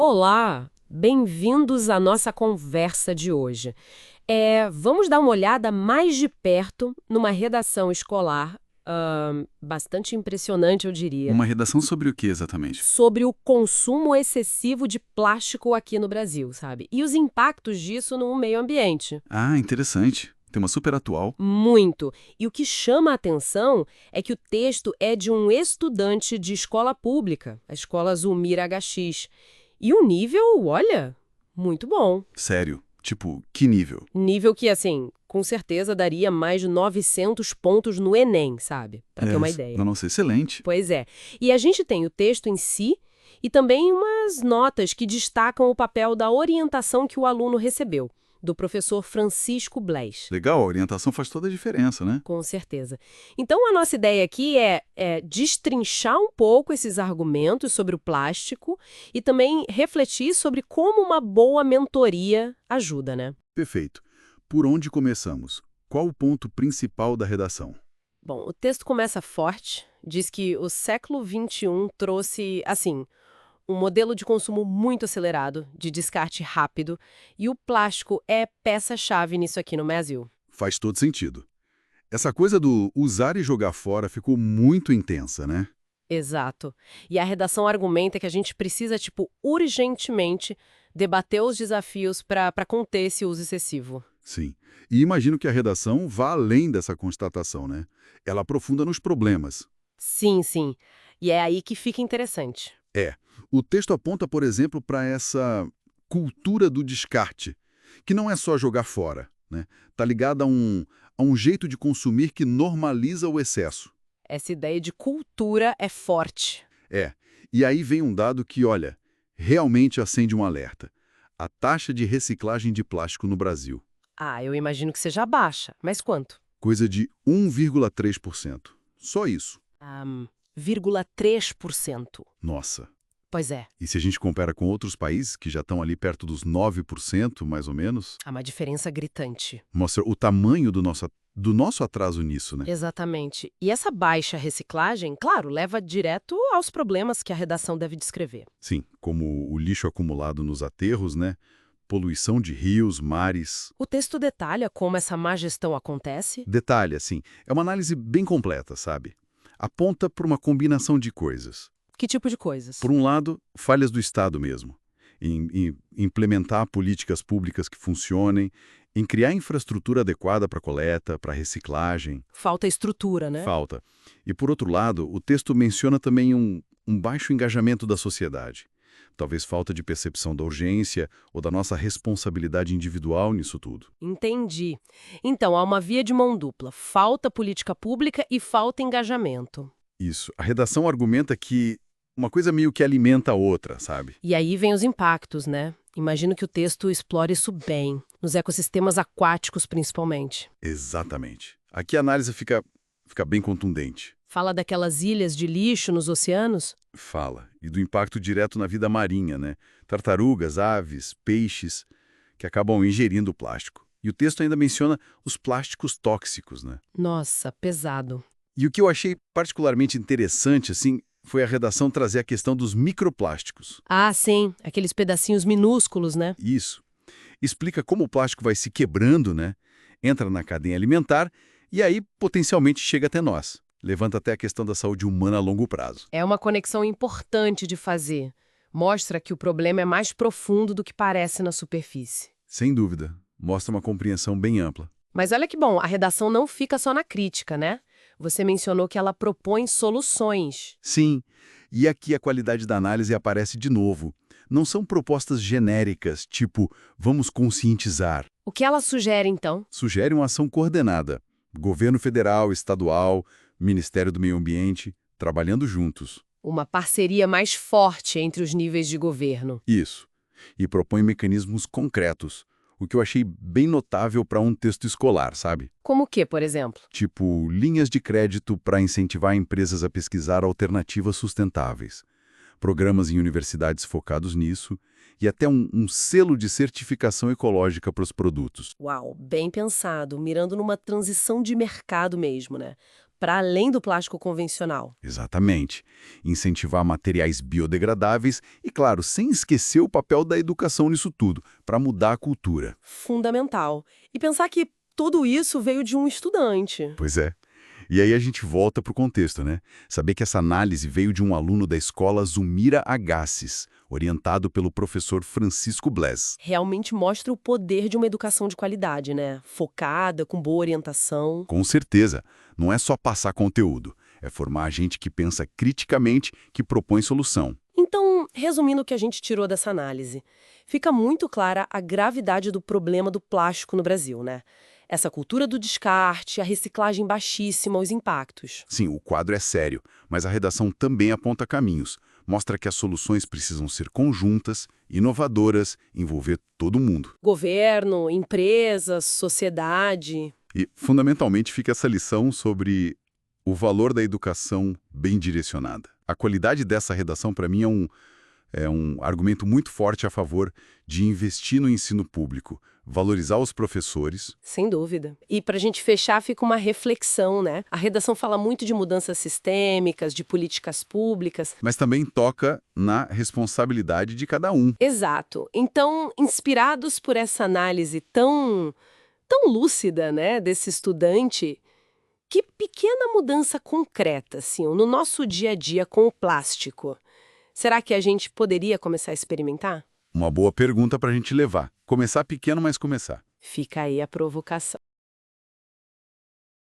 Olá, bem-vindos à nossa conversa de hoje. Vamos dar uma olhada mais de perto numa redação escolar, bastante impressionante, eu diria, Uma redação sobre o que exatamente? sobre o consumo excessivo de plástico aqui no Brasil, sabe? E os impactos disso no meio ambiente. Ah, interessante. Tema super atual. Muito. E o que chama a atenção é que o texto é de um estudante de escola pública, a escola Zulmir HX. E o nível, olha, muito bom. Sério. Tipo, que nível? Nível que, assim, com certeza daria mais de 900 pontos no Enem, sabe? Pra ter uma ideia. Nossa, excelente. Pois é. E a gente tem o texto em si e também umas notas que destacam o papel da orientação que o aluno recebeu, do professor Francisco Blés. Legal, a orientação faz toda a diferença, né? Com certeza. Então, a nossa ideia aqui é destrinchar um pouco esses argumentos sobre o plástico e também refletir sobre como uma boa mentoria ajuda, né? Perfeito. Por onde começamos? Qual o ponto principal da redação? Bom, o texto começa forte, diz que o século XXI trouxe, assim, um modelo de consumo muito acelerado, de descarte rápido, e o plástico é peça-chave nisso aqui no Brasil. Faz todo sentido. Essa coisa do usar e jogar fora ficou muito intensa, né? Exato. E a redação argumenta que a gente precisa, tipo, urgentemente debater os desafios para conter esse uso excessivo. Sim. E imagino que a redação vá além dessa constatação, né? Ela aprofunda nos problemas. Sim, sim. E é aí que fica interessante. É. O texto aponta, por exemplo, para essa cultura do descarte, que não é só jogar fora, né? Tá ligada a um jeito de consumir que normaliza o excesso. Essa ideia de cultura é forte. É. E aí vem um dado que, olha, realmente acende um alerta. A taxa de reciclagem de plástico no Brasil. Ah, eu imagino que seja baixa. Mas quanto? Coisa de 1,3%. Só isso. 0,3%. Nossa. Pois é, E se a gente compara com outros países que já estão ali perto dos 9%, mais ou menos, há uma diferença gritante. mostra o tamanho do nosso atraso nisso, né? Exatamente. E essa baixa reciclagem, claro, leva direto aos problemas que a redação deve descrever. Sim, como o lixo acumulado nos aterros, né? Poluição de rios, mares. O texto detalha como essa má gestão acontece. Detalhe, assim, é uma análise bem completa, sabe? Aponta para uma combinação de coisas. Que tipo de coisas? Por um lado, falhas do Estado mesmo, em implementar políticas públicas que funcionem, em criar infraestrutura adequada para coleta, para reciclagem. Falta estrutura, né? Falta. E, por outro lado, o texto menciona também um baixo engajamento da sociedade. Talvez falta de percepção da urgência ou da nossa responsabilidade individual nisso tudo. Entendi. Então, há uma via de mão dupla. Falta política pública e falta engajamento. Isso. A redação argumenta que uma coisa meio que alimenta a outra, sabe? E aí vem os impactos, né? Imagino que o texto explore isso bem, nos ecossistemas aquáticos principalmente. Exatamente. Aqui a análise fica bem contundente. Fala daquelas ilhas de lixo nos oceanos? Fala. E do impacto direto na vida marinha, né? Tartarugas, aves, peixes, que acabam ingerindo o plástico. E o texto ainda menciona os plásticos tóxicos, né? Nossa, pesado. E o que eu achei particularmente interessante, assim, foi a redação trazer a questão dos microplásticos. Ah, sim, aqueles pedacinhos minúsculos, né? Isso. Explica como o plástico vai se quebrando, né? Entra na cadeia alimentar e aí potencialmente chega até nós. Levanta até a questão da saúde humana a longo prazo. É uma conexão importante de fazer. Mostra que o problema é mais profundo do que parece na superfície. Sem dúvida. Mostra uma compreensão bem ampla. Mas olha que bom, a redação não fica só na crítica, né? Você mencionou que ela propõe soluções. Sim, e aqui a qualidade da análise aparece de novo. Não são propostas genéricas, tipo, vamos conscientizar. O que ela sugere, então? Sugere uma ação coordenada. Governo federal, estadual, Ministério do Meio Ambiente, trabalhando juntos. Uma parceria mais forte entre os níveis de governo. Isso. E propõe mecanismos concretos, o que eu achei bem notável para um texto escolar, sabe? Como o que, por exemplo? Tipo, linhas de crédito para incentivar empresas a pesquisar alternativas sustentáveis, programas em universidades focados nisso e até um selo de certificação ecológica para os produtos. Uau, bem pensado, mirando numa transição de mercado mesmo, né? para além do plástico convencional. Exatamente. Incentivar materiais biodegradáveis e, claro, sem esquecer o papel da educação nisso tudo, para mudar a cultura. Fundamental. E pensar que tudo isso veio de um estudante. Pois é. E aí a gente volta para o contexto, né? Saber que essa análise veio de um aluno da escola Zumira Agassiz, orientado pelo professor Francisco Blés. Realmente mostra o poder de uma educação de qualidade, né? Focada, com boa orientação. Com certeza, não é só passar conteúdo, é formar gente que pensa criticamente, que propõe solução. Então, resumindo o que a gente tirou dessa análise, fica muito clara a gravidade do problema do plástico no Brasil, né? Essa cultura do descarte, a reciclagem baixíssima, os impactos. Sim, o quadro é sério, mas a redação também aponta caminhos. Mostra que as soluções precisam ser conjuntas, inovadoras, envolver todo mundo. Governo, empresas, sociedade. E, fundamentalmente, fica essa lição sobre o valor da educação bem direcionada. A qualidade dessa redação, para mim, é um argumento muito forte a favor de investir no ensino público, valorizar os professores. Sem dúvida. E para a gente fechar, fica uma reflexão, né? A redação fala muito de mudanças sistêmicas, de políticas públicas. Mas também toca na responsabilidade de cada um. Exato. Então, inspirados por essa análise tão lúcida, né, desse estudante, que pequena mudança concreta, assim, no nosso dia a dia com o plástico, será que a gente poderia começar a experimentar? Uma boa pergunta para a gente levar. Começar pequeno, mas começar. Fica aí a provocação.